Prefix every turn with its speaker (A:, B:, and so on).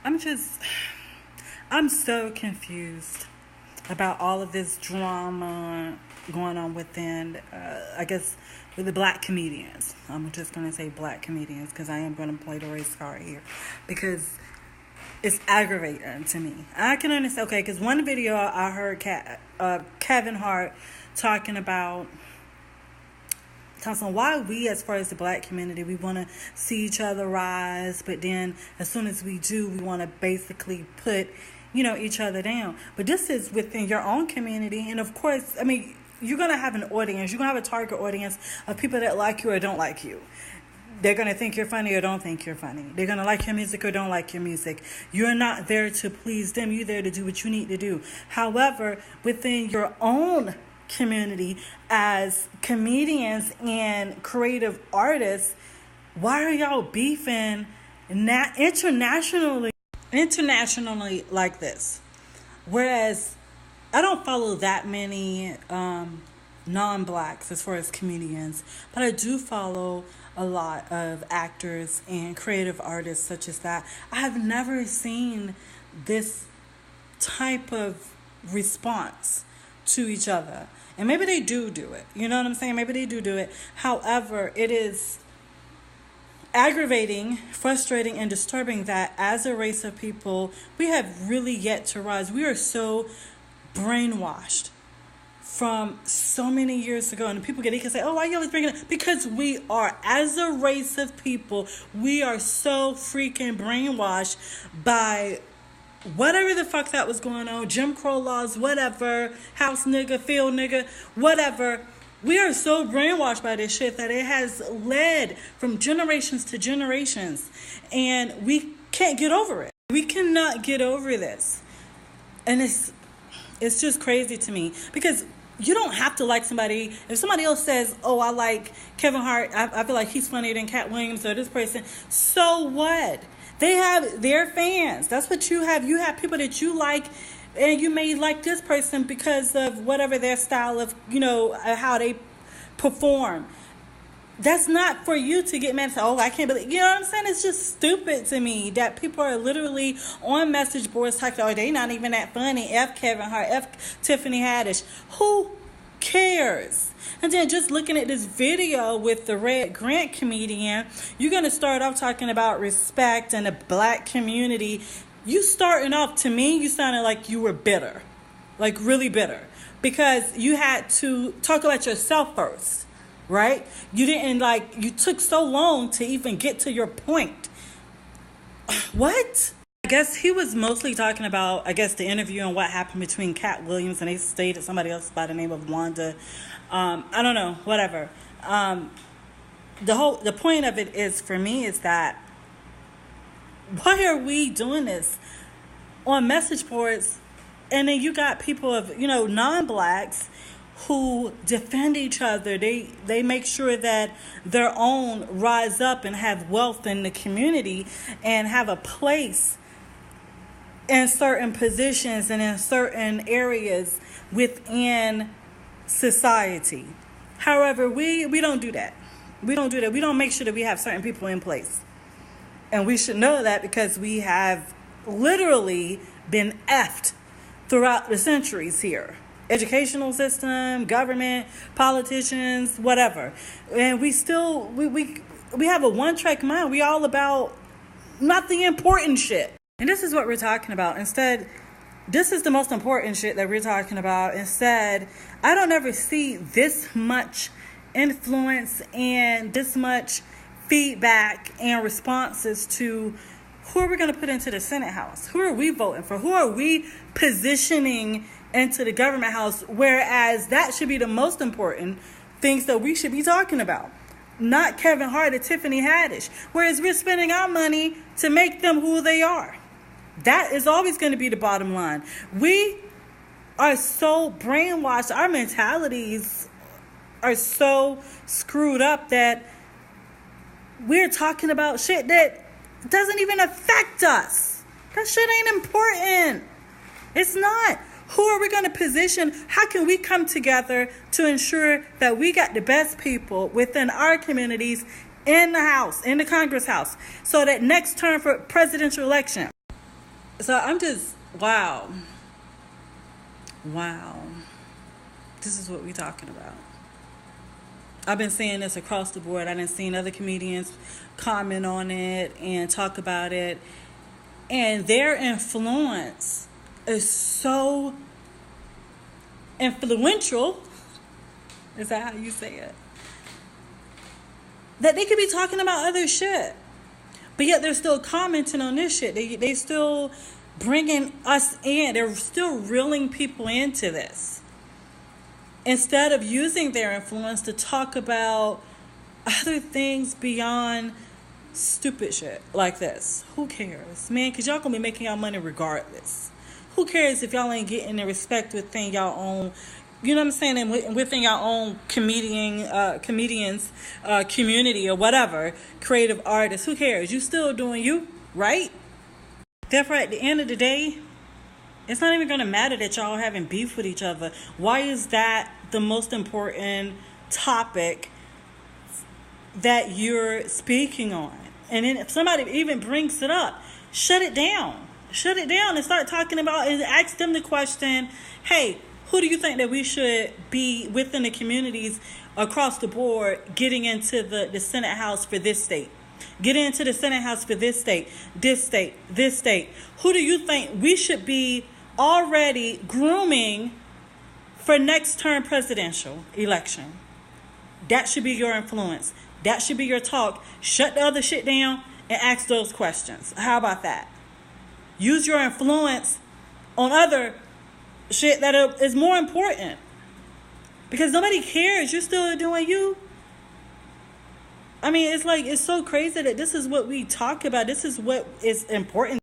A: I'm just, I'm so confused about all of this drama going on within, I guess, with the black comedians. I'm just going to say black comedians because I am going to play the race card here because it's aggravating to me. I can understand, okay, because one video I heard Kevin Hart talking about why we, as far as the black community, we want to see each other rise, but then as soon as we do, we want to basically put, each other down. But this is within your own community, and of course, I mean, you're going to have an audience. You're going to have a target audience of people that like you or don't like you. They're going to think you're funny or don't think you're funny. They're going to like your music or don't like your music. You're not there to please them. You're there to do what you need to do. However, within your own community as comedians and creative artists, why are y'all beefing internationally like this? Whereas I don't follow that many non-blacks as far as comedians, but I do follow a lot of actors and creative artists such as that. I have never seen this type of response to each other. And maybe they do it. You know what I'm saying? Maybe they do it. However, it is aggravating, frustrating, and disturbing that as a race of people, we have really yet to rise. We are so brainwashed from so many years ago. And people can say, oh, why are you always bringing it? Because we are, as a race of people, we are so freaking brainwashed by whatever the fuck that was going on, Jim Crow laws, whatever, house nigga, field nigga, whatever. We are so brainwashed by this shit that it has led from generations to generations. And we can't get over it. We cannot get over this. And it's just crazy to me because you don't have to like somebody. If somebody else says, oh, I like Kevin Hart, I feel like he's funnier than Cat Williams or this person, so what? They have their fans. That's what you have. You have people that you like, and you may like this person because of whatever their style of, how they perform. That's not for you to get mad and say, oh, I can't believe, you know what I'm saying? It's just stupid to me that people are literally on message boards talking, oh, they not even that funny. F Kevin Hart, F Tiffany Haddish. Who cares? And then just looking at this video with the Red Grant comedian, you're going to start off talking about respect and the black community. You starting off, to me, you sounded like you were bitter, like really bitter, because you had to talk about yourself first, right? You didn't you took so long to even get to your point. What? I guess he was mostly talking about, the interview and what happened between Cat Williams and they stayed at somebody else by the name of Wanda. I don't know, whatever. The point of it is, for me, is that why are we doing this on message boards? And then you got people of, non-blacks who defend each other. They make sure that their own rise up and have wealth in the community and have a place in certain positions and in certain areas within society. However, we don't do that. We don't do that. We don't make sure that we have certain people in place. And we should know that because we have literally been effed throughout the centuries here. Educational system, government, politicians, whatever. And we still, we have a one-track mind. We all about not the important shit. And this is what we're talking about. Instead, this is the most important shit that we're talking about. Instead, I don't ever see this much influence and this much feedback and responses to who are we going to put into the Senate House? Who are we voting for? Who are we positioning into the government house? Whereas that should be the most important things that we should be talking about. Not Kevin Hart or Tiffany Haddish. Whereas we're spending our money to make them who they are. That is always going to be the bottom line. We are so brainwashed. Our mentalities are so screwed up that we're talking about shit that doesn't even affect us. That shit ain't important. It's not. Who are we going to position? How can we come together to ensure that we got the best people within our communities in the House, in the Congress House, so that next term for presidential election, So I'm just, wow. Wow. This is what we're talking about. I've been seeing this across the board. I've been seeing other comedians comment on it and talk about it. And their influence is so influential. Is that how you say it? That they could be talking about other shit. But yet they're still commenting on this shit. They still bringing us in. They're still reeling people into this. Instead of using their influence to talk about other things beyond stupid shit like this. Who cares, man? Because y'all gonna be making y'all money regardless. Who cares if y'all ain't getting the respect within y'all own, you know what I'm saying, and within y'all own comedians community or whatever, creative artists. Who cares? You still doing you, right? Therefore, at the end of the day, it's not even going to matter that y'all having beef with each other. Why is that the most important topic that you're speaking on? And then if somebody even brings it up, shut it down. Shut it down and start talking about and ask them the question, hey, who do you think that we should be within the communities across the board getting into the Senate House for this state? Get into the Senate House for this state, this state, this state. Who do you think we should be already grooming for next term presidential election? That should be your influence. That should be your talk. Shut the other shit down and ask those questions. How about that? Use your influence on other shit that is more important. Because nobody cares. You're still doing you. I mean, it's like, it's so crazy that this is what we talk about. This is what is important.